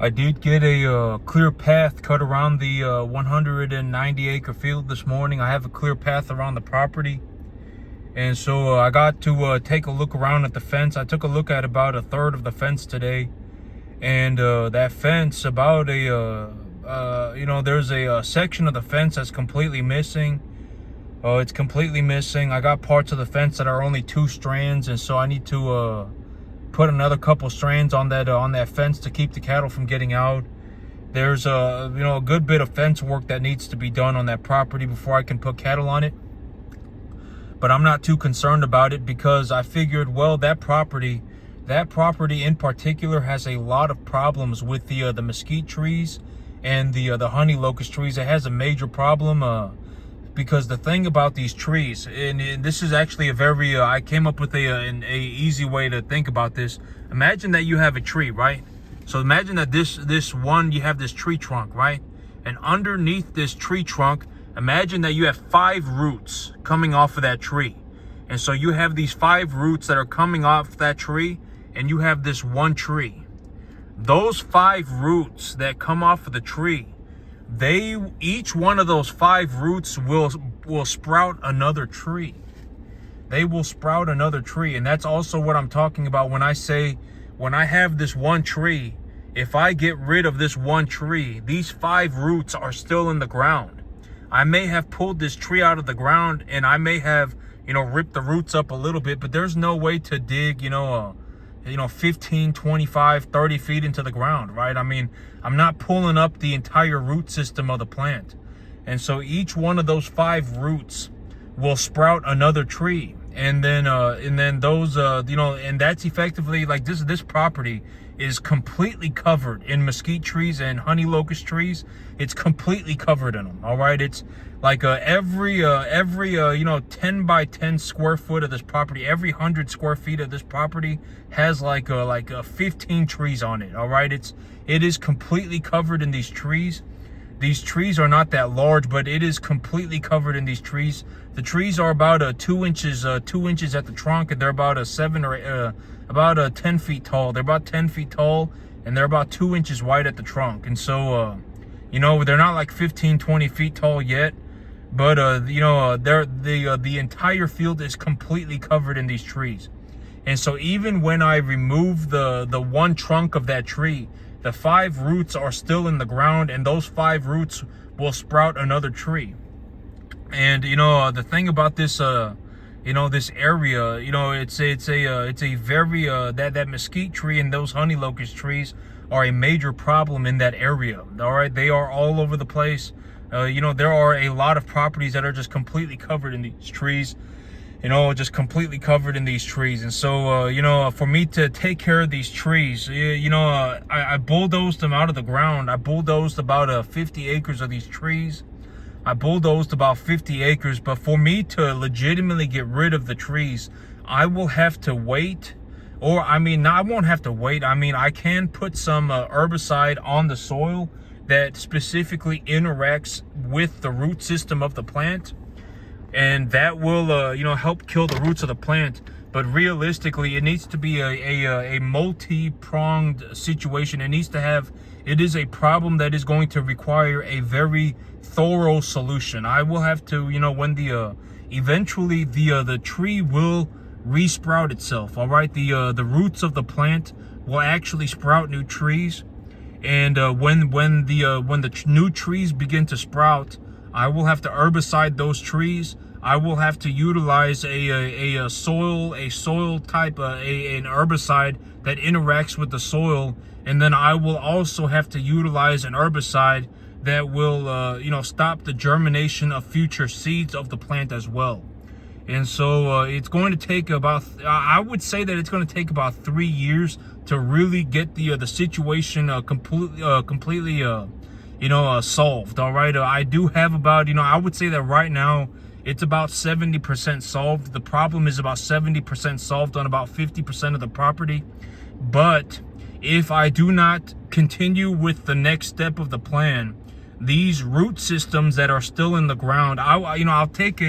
I did get a clear path cut around the 190 acre field this morning. I have a clear path around the property. And so I got to take a look around at the fence. I took a look at about a third of the fence today. And that fence, about there's a section of the fence that's completely missing. It's completely missing. I got parts of the fence that are only 2 strands. And so I need to put another couple strands on that fence to keep the cattle from getting out. There's a good bit of fence work that needs to be done on that property before I can put cattle on it. But I'm not too concerned about it because I figured, well, that property in particular has a lot of problems with the mesquite trees and the honey locust trees. It has a major problem because the thing about these trees, and this is actually a very I came up with an easy way to think about this. Imagine that you have a tree, right? So imagine that you have this tree trunk, right? And underneath this tree trunk, imagine that you have 5 roots coming off of that tree. And so you have these 5 roots that are coming off that tree, and you have this one tree. Those 5 roots that come off of the tree, each one of those 5 roots will sprout another tree. They will sprout another tree. And that's also what I'm talking about when I say, when I have this one tree, if I get rid of this one tree, these 5 roots are still in the ground. I may have pulled this tree out of the ground and I may have, ripped the roots up a little bit, but there's no way to dig, 15, 25, 30 feet into the ground, right? I mean, I'm not pulling up the entire root system of the plant. And so each one of those 5 roots will sprout another tree. And then those, and that's effectively like this property is completely covered in mesquite trees and honey locust trees. It's completely covered in them. All right. It's like every 10 by 10 square foot of this property, every 100 square feet of this property has like 15 trees on it. All right. It is completely covered in these trees. These trees are not that large, but it is completely covered in these trees. The trees are about 2 inches at the trunk, and they're about 10 feet tall. They're about 10 feet tall, and they're about 2 inches wide at the trunk. And so, they're not like 15, 20 feet tall yet, but the entire field is completely covered in these trees. And so even when I remove the one trunk of that tree, the 5 roots are still in the ground, and those 5 roots will sprout another tree. And the thing about this this area, it's a very that mesquite tree and those honey locust trees are a major problem in that area. All right, they are all over the place. There are a lot of properties that are just completely covered in these trees. Just completely covered in these trees. And so, for me to take care of these trees, I bulldozed them out of the ground. I bulldozed about 50 acres of these trees. I bulldozed about 50 acres. But for me to legitimately get rid of the trees, I will have to wait. Or, I won't have to wait. I can put some herbicide on the soil that specifically interacts with the root system of the plant. And that will, help kill the roots of the plant. But realistically, it needs to be a multi-pronged situation. It is a problem that is going to require a very thorough solution. I will have to, when eventually the tree will resprout itself. All right, the roots of the plant will actually sprout new trees. And when the new trees begin to sprout, I will have to herbicide those trees. I will have to utilize a soil type, an herbicide that interacts with the soil. And then I will also have to utilize an herbicide that will, stop the germination of future seeds of the plant as well. And so it's going to take I would say that it's going to take about 3 years to really get the situation completely solved. All right. I do have about, I would say that right now it's about 70% solved. The problem is about 70% solved on about 50% of the property. But if I do not continue with the next step of the plan, these root systems that are still in the ground, I'll take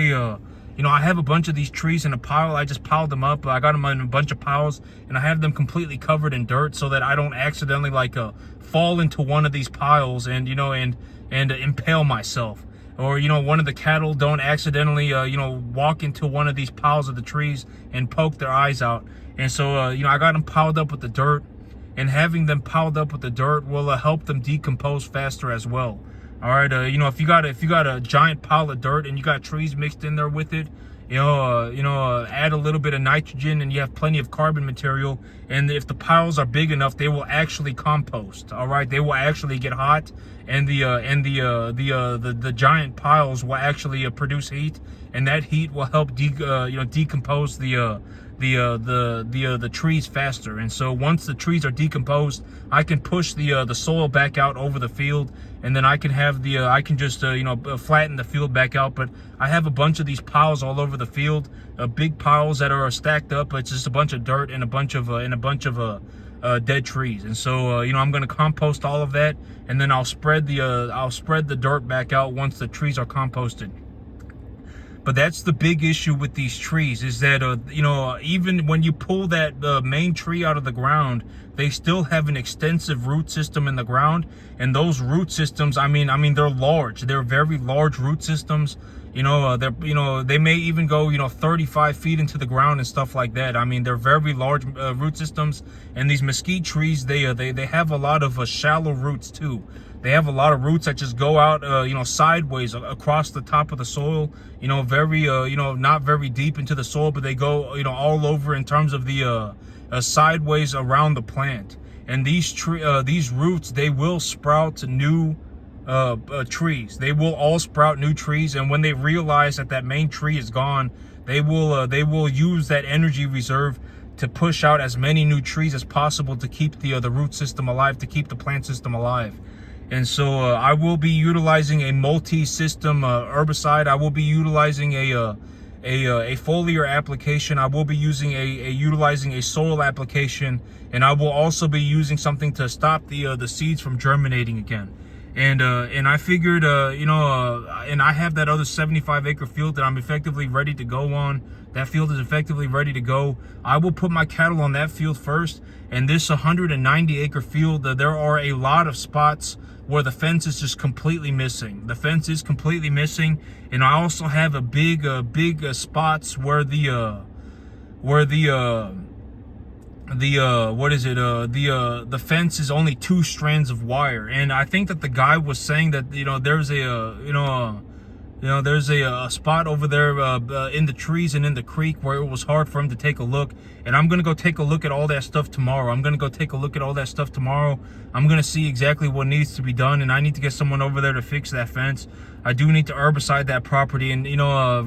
You know, I have a bunch of these trees in a pile. I just piled them up. I got them in a bunch of piles, and I have them completely covered in dirt so that I don't accidentally like fall into one of these piles and, you know, and impale myself. Or, you know, one of the cattle don't accidentally, you know, walk into one of these piles of the trees and poke their eyes out. And so, you know, I got them piled up with the dirt, and having them piled up with the dirt will help them decompose faster as well. All right, you know, if you got a giant pile of dirt and you got trees mixed in there with it, add a little bit of nitrogen and you have plenty of carbon material. And if the piles are big enough, they will actually compost. All right, they will actually get hot, and the giant piles will actually produce heat, and that heat will help decompose the trees faster. And so once the trees are decomposed, I can push the soil back out over the field, and then I can have flatten the field back out. But I have a bunch of these piles all over the field, big piles that are stacked up. It's just a bunch of dirt and a bunch of dead trees. And so you know, I'm going to compost all of that, and then I'll spread the dirt back out once the trees are composted. But that's the big issue with these trees, is that, you know, even when you pull that main tree out of the ground, they still have an extensive root system in the ground. And those root systems, I mean, they're large. They're very large root systems. You know, they may even go, 35 feet into the ground and stuff like that. I mean, they're very large root systems. And these mesquite trees, they have a lot of shallow roots too. They have a lot of roots that just go out, sideways across the top of the soil. Very, not very deep into the soil, but they go, all over in terms of the sideways around the plant. And these roots, they will sprout new trees. They will all sprout new trees. And when they realize that main tree is gone, they will use that energy reserve to push out as many new trees as possible to keep the root system alive, to keep the plant system alive. And so I will be utilizing a multi-system herbicide. I will be utilizing a foliar application. I will be utilizing a soil application, and I will also be using something to stop the seeds from germinating again. And I figured, and I have that other 75-acre field that I'm effectively ready to go on. That field is effectively ready to go. I will put my cattle on that field first. And this 190-acre field, there are a lot of spots where the fence is just completely missing. The fence is completely missing. And I also have a big spots where the fence is only 2 strands of wire. And I think that the guy was saying that, there's a spot over there in the trees and in the creek where it was hard for him to take a look. And I'm going to go take a look at all that stuff tomorrow. I'm going to see exactly what needs to be done. And I need to get someone over there to fix that fence. I do need to herbicide that property. And,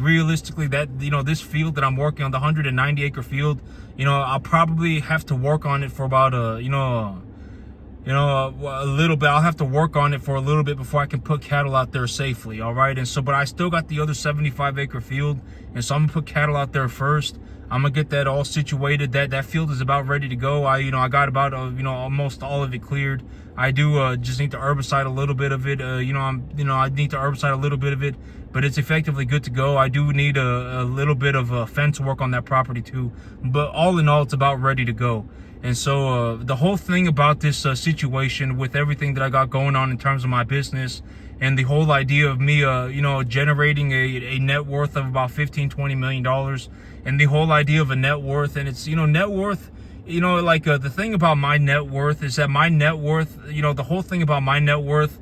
realistically, that, this field that I'm working on, the 190-acre field, I'll probably have to work on it for about, a little bit. I'll have to work on it for a little bit before I can put cattle out there safely. All right. And so, but I still got the other 75-acre field. And so I'm gonna put cattle out there first. I'm gonna get that all situated. That field is about ready to go. I got about, almost all of it cleared. I do just need to herbicide a little bit of it. I need to herbicide a little bit of it, but it's effectively good to go. I do need a little bit of fence work on that property too. But all in all, it's about ready to go. And so the whole thing about this situation with everything that I got going on in terms of my business, and the whole idea of me, generating a net worth of about $15-20 million, and the whole idea of a net worth, and it's, net worth, the thing about my net worth is that my net worth, the whole thing about my net worth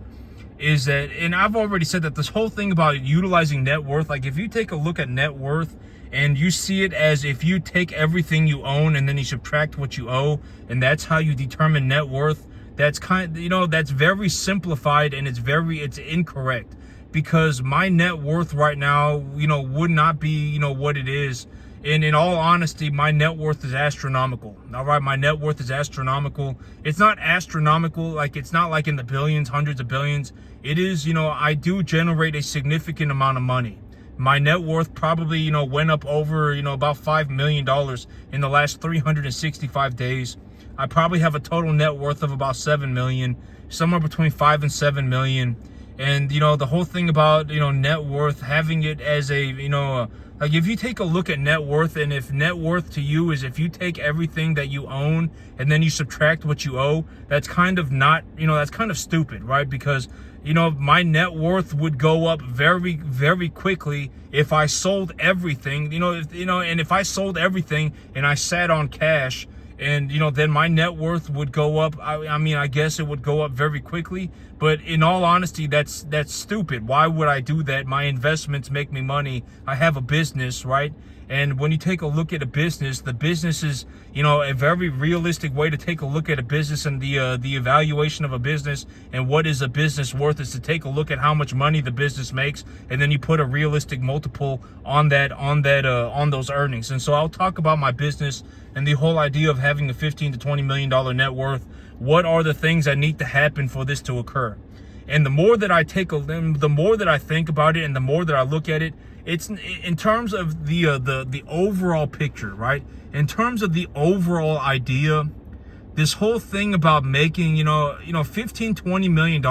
is that, and I've already said that this whole thing about utilizing net worth, like if you take a look at net worth, and you see it as if you take everything you own and then you subtract what you owe, and that's how you determine net worth, that's that's very simplified, and it's incorrect, because my net worth right now, would not be, what it is. And in all honesty, my net worth is astronomical. All right, my net worth is astronomical. It's not astronomical, like it's not like in the billions, hundreds of billions. It is, I do generate a significant amount of money. My net worth probably, went up over, about $5 million in the last 365 days. I probably have a total net worth of about 7 million, somewhere between 5 and 7 million. And, the whole thing about, net worth, having it as a, Like, if you take a look at net worth, and if net worth to you is if you take everything that you own and then you subtract what you owe, that's kind of not, that's kind of stupid, right? Because, my net worth would go up very, very quickly if I sold everything, and if I sold everything and I sat on cash, and, then my net worth would go up. I guess it would go up very quickly. But in all honesty, that's stupid. Why would I do that? My investments make me money. I have a business, right? And when you take a look at a business, the business is, a very realistic way to take a look at a business, and the evaluation of a business and what is a business worth is to take a look at how much money the business makes, and then you put a realistic multiple on those earnings. And so I'll talk about my business and the whole idea of having a $15 to $20 million net worth. What are the things that need to happen for this to occur? And the more that I the more that I think about it, and the more that I look at it, it's in terms of the overall picture, right? In terms of the overall idea, this whole thing about making, $15-20 million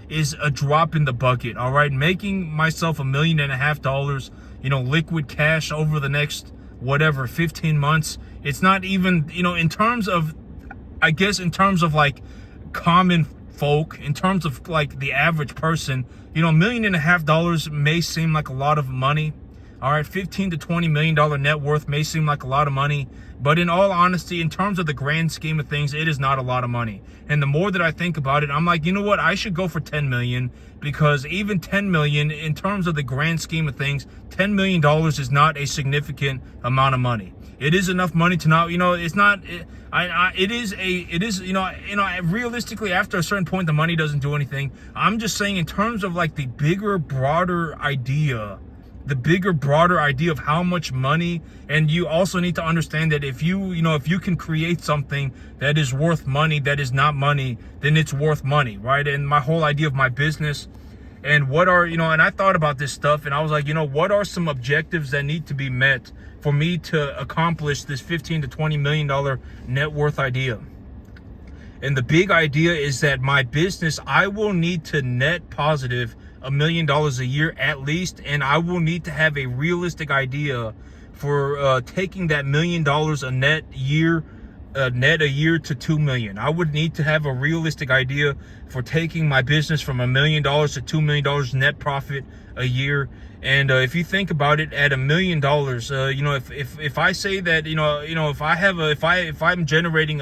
is a drop in the bucket. All right, making myself $1.5 million, liquid cash over the next 15 months. It's not even, in terms of, I guess, in terms of like common folk, in terms of like the average person, $1.5 million may seem like a lot of money. All right, $15 to $20 million net worth may seem like a lot of money, but in all honesty, in terms of the grand scheme of things, it is not a lot of money. And the more that I think about it, I'm like, you know what? I should go for 10 million, because even 10 million, in terms of the grand scheme of things, $10 million is not a significant amount of money. It is enough money to not, it's not, realistically, after a certain point, the money doesn't do anything. I'm just saying, in terms of like the bigger, broader idea of how much money, and you also need to understand that if you can create something that is worth money, that is not money, then it's worth money, right? And my whole idea of my business, and and I thought about this stuff, and I was like, what are some objectives that need to be met for me to accomplish this $15 to $20 million net worth idea? And the big idea is that my business, I will need to net positive $1 million a year at least, and I will need to have a realistic idea for taking that $1 million a net a year to 2 million. I would need to have a realistic idea for taking my business from $1 million to $2 million net profit a year. And if you think about it, at $1 million, if I say that, if I'm generating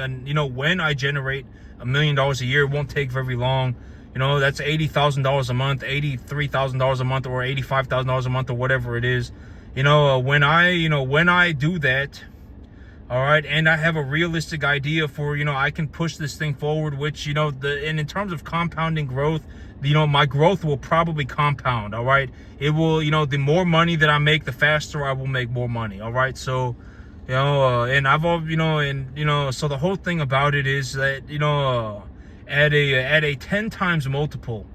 when I generate $1 million a year, it won't take very long. That's $80,000 a month, $83,000 a month, or $85,000 a month, or whatever it is. When I do that, all right, and I have a realistic idea for, I can push this thing forward, which, and in terms of compounding growth, my growth will probably compound, all right? It will, the more money that I make, the faster I will make more money, all right? So, and I've, so the whole thing about it is that, at a 10 times multiple,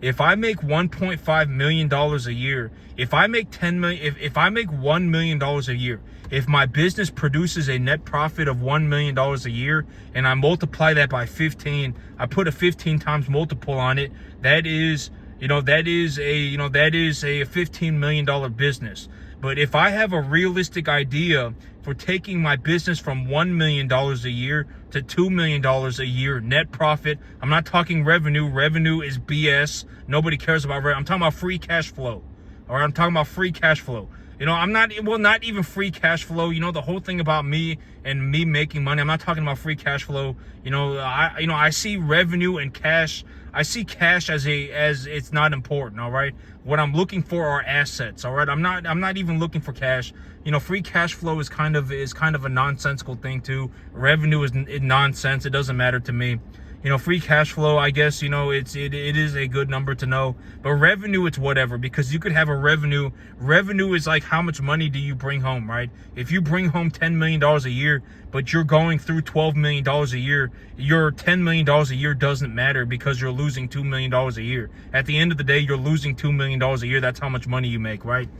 if I make $1.5 million a year, if I make $1 million a year, if my business produces a net profit of $1 million a year, and I multiply that by 15, I put a 15 times multiple on it, that is a $15 million business. But if I have a realistic idea for taking my business from $1 million a year to $2 million a year net profit, I'm not talking revenue. Revenue is BS. Nobody cares about revenue. I'm talking about free cash flow. All right, I'm talking about free cash flow. Not even free cash flow. The whole thing about me and me making money, I'm not talking about free cash flow. I see revenue and cash. I see cash as it's not important. All right. What I'm looking for are assets. All right. I'm not even looking for cash. Free cash flow is kind of a nonsensical thing too. Revenue is nonsense. It doesn't matter to me. Free cash flow, I guess, it is a good number to know. But revenue, it's whatever, because you could have a revenue. Revenue is like, how much money do you bring home, right? If you bring home $10 million a year, but you're going through $12 million a year, your $10 million a year doesn't matter, because you're losing $2 million a year. At the end of the day, you're losing $2 million a year. That's how much money you make, right?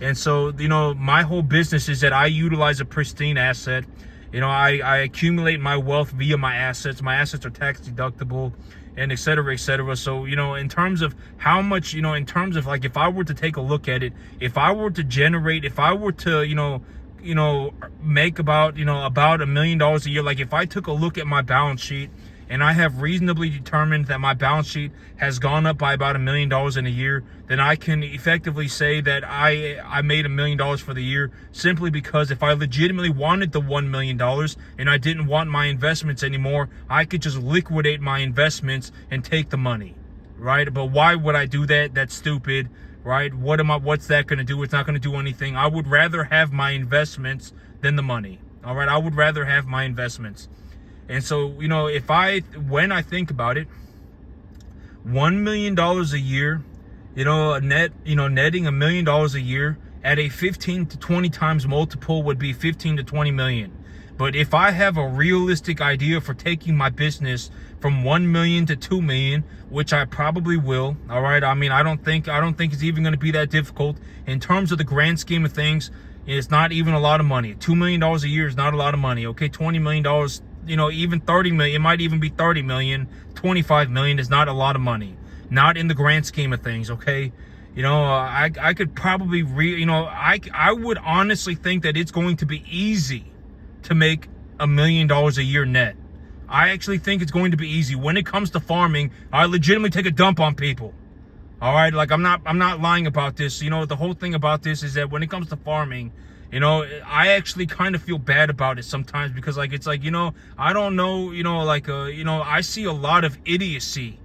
And so, my whole business is that I utilize a pristine asset. You know, I accumulate my wealth via my assets. My assets are tax deductible, and et cetera, et cetera. So, you know, in terms of how much, you know, in terms of like, if I were to take a look at it, if I were to generate, if I were to, make about $1 million a year, like if I took a look at my balance sheet and I have reasonably determined that my balance sheet has gone up by about $1 million in a year, then I can effectively say that I made $1 million for the year, simply because if I legitimately wanted the $1 million and I didn't want my investments anymore, I could just liquidate my investments and take the money, right? But why would I do that? That's stupid, right? What's that going to do? It's not going to do anything. I would rather have my investments than the money. All right. I would rather have my investments. And so, you know, when I think about it, $1 million a year, netting $1 million a year at a 15 to 20 times multiple would be 15 to 20 million. But if I have a realistic idea for taking my business from 1 million to 2 million, which I probably will, all right. I mean, I don't think it's even going to be that difficult in terms of the grand scheme of things. It's not even a lot of money. $2 million a year is not a lot of money. Okay, $20 million. Even 30 million, it might even be 30 million, 25 million is not a lot of money. Not in the grand scheme of things, okay? I could probably I would honestly think that it's going to be easy to make $1 million a year net. I actually think it's going to be easy. When it comes to farming, I legitimately take a dump on people. All right, like I'm not lying about this. The whole thing about this is that when it comes to farming, I actually kind of feel bad about it sometimes, because like it's like, I don't know, I see a lot of idiocy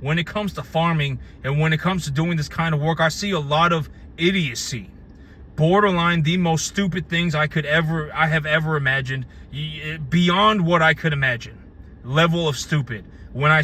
when it comes to farming, and when it comes to doing this kind of work. I see a lot of idiocy, borderline the most stupid things I have ever imagined, beyond what I could imagine. Level of stupid. When I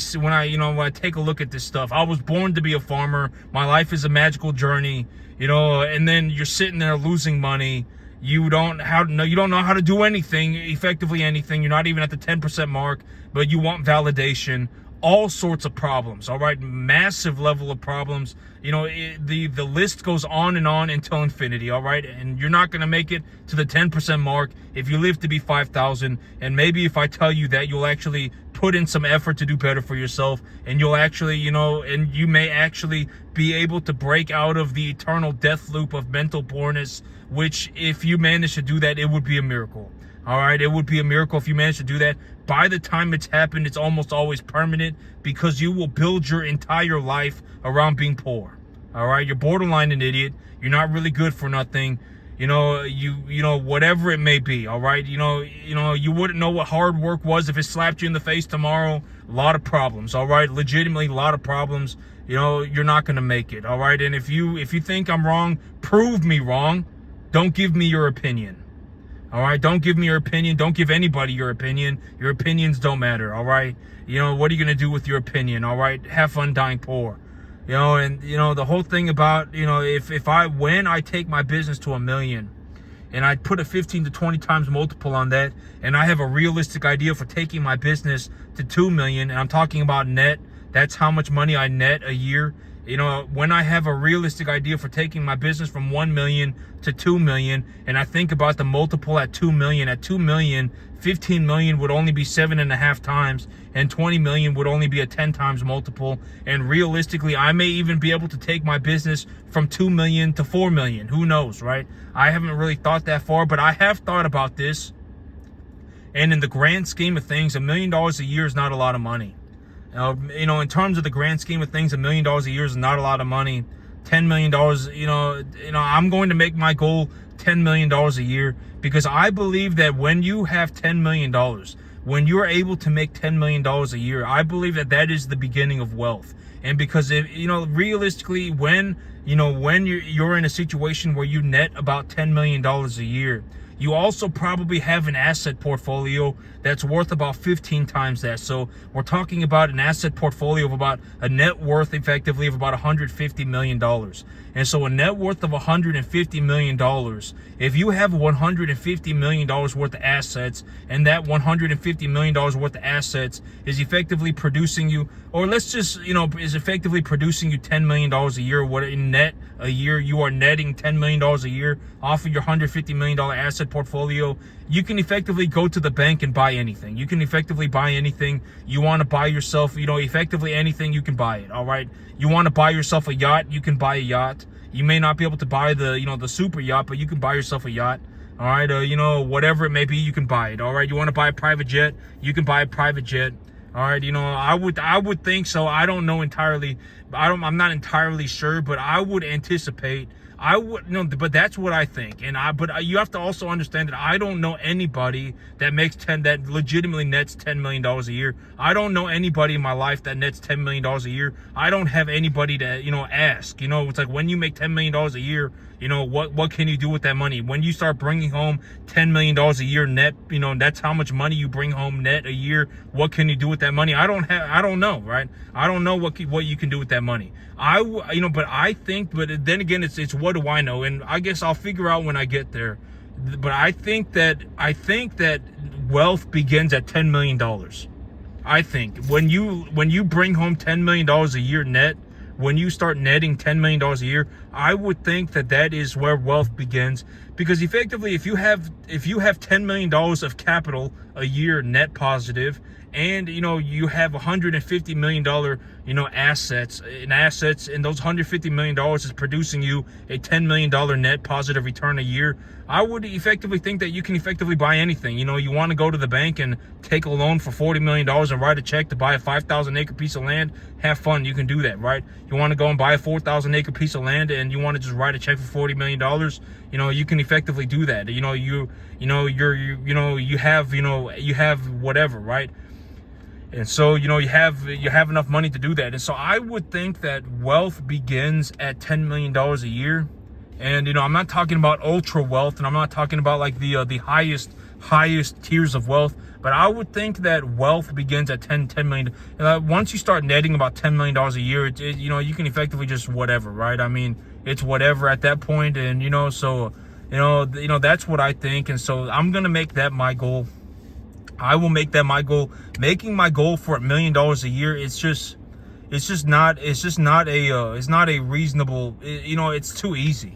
take a look at this stuff, I was born to be a farmer. My life is a magical journey, and then you're sitting there losing money. You don't know how to do anything, effectively anything. You're not even at the 10% mark, but you want validation. All sorts of problems, all right? Massive level of problems. The list goes on and on until infinity, all right? And you're not going to make it to the 10% mark if you live to be 5,000. And maybe if I tell you that, you'll actually put in some effort to do better for yourself, and you'll actually, and you may actually be able to break out of the eternal death loop of mental poorness, which if you manage to do that, it would be a miracle. All right, it would be a miracle if you manage to do that. By the time it's happened, it's almost always permanent, because you will build your entire life around being poor. All right, you're borderline an idiot. You're not really good for nothing. Whatever it may be. All right, you wouldn't know what hard work was if it slapped you in the face tomorrow. A lot of problems. All right, legitimately a lot of problems. You're not gonna make it. All right, and if you think I'm wrong, prove me wrong. Don't give me your opinion. All right, don't give me your opinion. Don't give anybody your opinion. Your opinions don't matter. All right, what are you gonna do with your opinion? All right, have fun dying poor. The whole thing about, when I take my business to 1 million, and I put a 15 to 20 times multiple on that, and I have a realistic idea for taking my business to 2 million, and I'm talking about net, that's how much money I net a year. When I have a realistic idea for taking my business from 1 million to 2 million, and I think about the multiple at 2 million, 15 million would only be 7.5 times, and 20 million would only be a 10 times multiple. And realistically, I may even be able to take my business from 2 million to 4 million. Who knows, right? I haven't really thought that far, but I have thought about this. And in the grand scheme of things, $1 million a year is not a lot of money. In terms of the grand scheme of things, $1 million a year is not a lot of money. $10 million, I'm going to make my goal $10 million a year, because I believe that when you have $10 million, when you're able to make $10 million a year, I believe that is the beginning of wealth. And because realistically, when you're in a situation where you net about $10 million a year, you also probably have an asset portfolio that's worth about 15 times that. So we're talking about an asset portfolio of about a net worth effectively of about $150 million. And so a net worth of $150 million, if you have $150 million worth of assets, and that $150 million worth of assets is effectively producing you, or let's just, is effectively producing you $10 million a year, what in net a year, you are netting $10 million a year off of your $150 million asset asset portfolio, you can effectively go to the bank and buy anything. You can effectively buy anything you want to buy yourself. Effectively anything, you can buy it. All right. You want to buy yourself a yacht, you can buy a yacht. You may not be able to buy the super yacht, but you can buy yourself a yacht. All right. Whatever it may be, you can buy it. All right. You want to buy a private jet, you can buy a private jet. All right. I would think so. I don't know entirely. I'm not entirely sure, but I would anticipate. But that's what I think. But you have to also understand that I don't know anybody that that legitimately nets $10 million a year. I don't know anybody in my life that nets $10 million a year. I don't have anybody to, ask. It's like, when you make $10 million a year, what can you do with that money? When you start bringing home $10 million a year net, that's how much money you bring home net a year. What can you do with that money? I don't know, right? I don't know what you can do with that money. But then again, it's what do I know? And I guess I'll figure out when I get there. But I think that wealth begins at $10 million. I think when you bring home $10 million a year net, when you start netting $10 million a year, I would think that is where wealth begins. Because effectively, if you have $10 million of capital a year net positive, and you have $150 million assets, and those $150 million is producing you a $10 million net positive return a year, I would effectively think that you can effectively buy anything. You want to go to the bank and take a loan for $40 million and write a check to buy a 5,000 acre piece of land. Have fun. You can do that, right? You want to go and buy a 4,000 acre piece of land and you want to just write a check for $40 million. You can effectively do that. You have whatever, right? And so, you have enough money to do that. And so I would think that wealth begins at $10 million a year. And, I'm not talking about ultra wealth, and I'm not talking about like the highest tiers of wealth, but I would think that wealth begins at $10 million. Once you start netting about $10 million a year, you can effectively just whatever, right? I mean, it's whatever at that point. And, that's what I think. And so I'm going to make that my goal. I will make that my goal. Making my goal for $1 million a year, it's not a reasonable, it's too easy.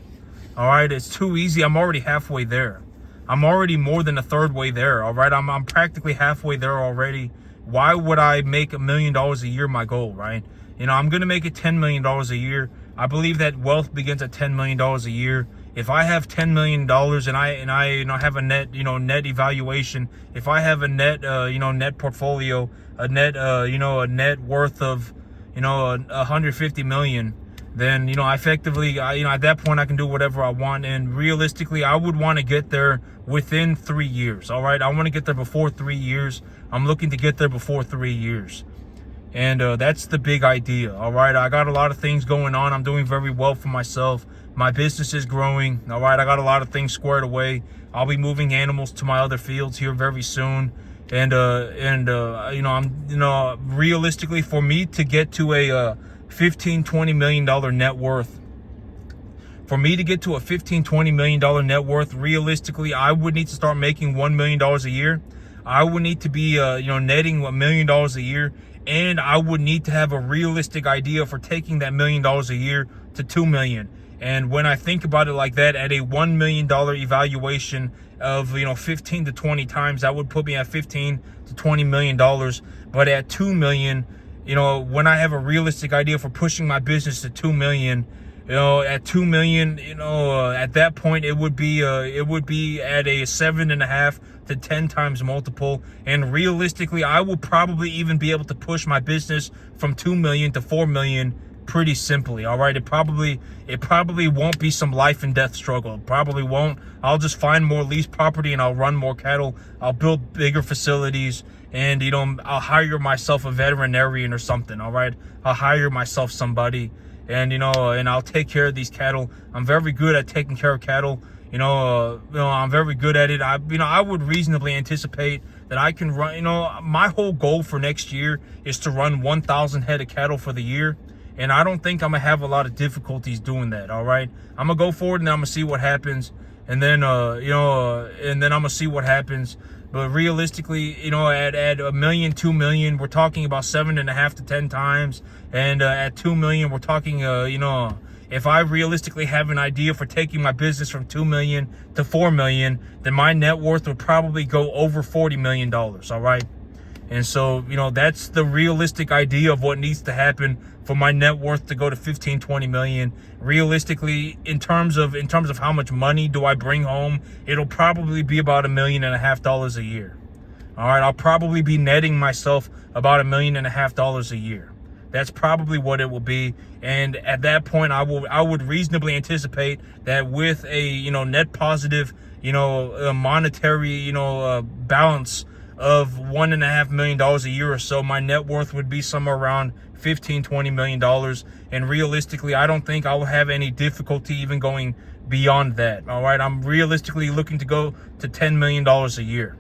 All right. It's too easy. I'm already halfway there. I'm already more than a third way there. All right. I'm practically halfway there already. Why would I make $1 million a year my goal? Right. I'm going to make it $10 million a year. I believe that wealth begins at $10 million a year. If I have $10 million and I have a net, net evaluation, if I have a net, net portfolio, a net worth of, $150 million, then, effectively, at that point I can do whatever I want. And realistically, I would want to get there within 3 years. All right. I want to get there before 3 years. I'm looking to get there before 3 years. And that's the big idea. All right. I got a lot of things going on. I'm doing very well for myself. My business is growing. All right. I got a lot of things squared away. I'll be moving animals to my other fields here very soon. And realistically, for me to get to a $15-20 million net worth, $15-20 million net worth, realistically, I would need to start making $1 million a year. I would need to be, netting $1 million a year. And I would need to have a realistic idea for taking that $1 million a year to $2 million. And when I think about it like that, at a $1 million evaluation of, 15 to 20 times, that would put me at $15 to $20 million. But at 2 million, when I have a realistic idea for pushing my business to 2 million, at 2 million, at that point, it would be at a 7.5 to 10 times multiple. And realistically, I will probably even be able to push my business from 2 million to 4 million pretty simply. All right. It probably won't be some life and death struggle. It probably won't. I'll just find more lease property and I'll run more cattle. I'll build bigger facilities and, I'll hire myself a veterinarian or something. All right. I'll hire myself somebody and, and I'll take care of these cattle. I'm very good at taking care of cattle. I'm very good at it. I would reasonably anticipate that I can run, my whole goal for next year is to run 1,000 head of cattle for the year. And I don't think I'm going to have a lot of difficulties doing that. All right. I'm going to go forward and I'm going to see what happens. And then, and then I'm going to see what happens. But realistically, at 1 million, 2 million, we're talking about 7.5 to 10 times. And at 2 million, we're talking, if I realistically have an idea for taking my business from 2 million to 4 million, then my net worth would probably go over $40 million. All right. And so, you know, that's the realistic idea of what needs to happen for my net worth to go to 15, 20 million. Realistically, in terms of how much money do I bring home, it'll probably be about $1.5 million a year. All right. I'll probably be netting myself about $1.5 million a year. That's probably what it will be. And at that point, I would reasonably anticipate that with a, you know, net positive, you know, monetary, you know, balance of $1.5 million a year or so, my net worth would be somewhere around $15-20 million. And realistically, I don't think I will have any difficulty even going beyond that. All right. I'm realistically looking to go to $10 million a year.